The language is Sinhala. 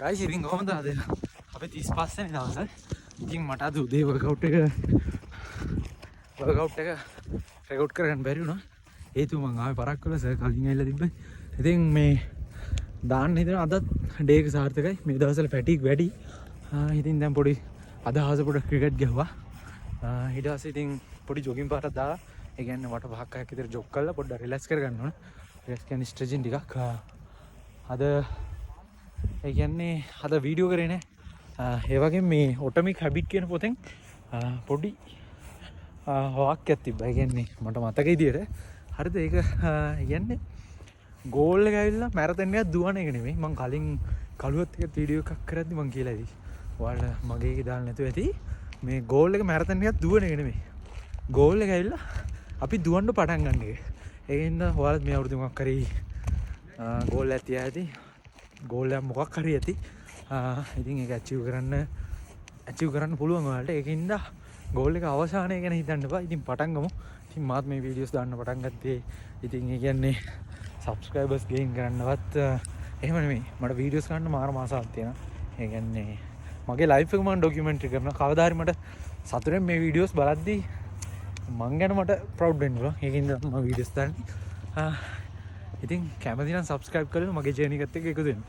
ගයිස් ඉතින් කොහොමද අද අපි 35 වෙනි දවසේ ඉතින් මට අද උදේ වර්කවුට් එක රෙකෝඩ් කරගන්න බැරි වුණා. හේතුව මං ආවේ පරක් කළා සර් කලින් ඇවිල්ලා තිබ්බයි. ඉතින් මේ දාන්න හිතන අදත් ඩේ එක සාර්ථකයි. මේ දවස්වල ෆැටිග් වැඩි. ඉතින් දැන් පොඩි අද හවස පොඩි ක්‍රිකට් ගැහුවා. ඊට පස්සේ ඉතින් පොඩි ජොගින් පාරක් දාලා ඒ කියන්නේ වට 5ක් 6ක් විතර ජොග් කරලා පොඩ්ඩක් රිලැක්ස් කරගන්න ඕන. රිලැක්ස් කියන්නේ ස්ට්‍රෙචින් ටිකක්. අද ඒ කියන්නේ අද වීඩියෝ කරේ නෑ. ඒ වගේ මේ ඔටොමික් හැබිට් කියන පොතෙන් පොඩි හොක්යක් තිබ්බා. ඒ කියන්නේ මට මතක විදියට හරිද ඒක කියන්නේ ගෝල් එක ඇවිල්ලා මැරතන් එකක් දුවන එක නෙමෙයි. මං කලින් කළුවත් එක වීඩියෝ එකක් කරද්දි මං කියලා ඉතින් ඔයාලා මගේ එක දාන්න නැතුව ඇති. මේ ගෝල් එක මැරතන් එකක් දුවන එක නෙමෙයි. ගෝල් එක ඇවිල්ලා අපි දුවන්න පටන් ගන්න එක. ඒකින්ද ඔයාලත් මේ අවුරුදු මොකක් කරේ ගෝල් ඇති ඇති. ගෝල් එක මොකක් හරි ඇති. ඉතින් ඒක ඇචීව් කරන්න පුළුවන් ඔයාලට. ඒකින්ද ගෝල් එක අවසානය ගැන හිතන්න එපා. ඉතින් පටන් ගමු. ඉතින් මාත් මේ වීඩියෝස් දාන්න පටන් ගත්තේ ඉතින් ඒ කියන්නේ සබ්ස්ක්‍රයිබර්ස් ගේන් කරන්නවත් එහෙම නෙමෙයි. මට වීඩියෝස් ගන්න මාර මාසාවක් තියෙනවා. ඒ කියන්නේ මගේ ලයිෆ් එක මම ඩොකියුමන්ටරි කරනවා. කවදා හරි මට සතුටෙන් මේ වීඩියෝස් බලද්දී මං ගැන මට ප්‍රවුඩ් වෙන්න පුළුවන්. ඒකින්ද මම වීඩියෝස් දාන්නේ. ඉතින් කැමති නම් සබ්ස්ක්‍රයිබ් කරලා මගේ ජර්නි එකත් එක්ක එකතු වෙන්න.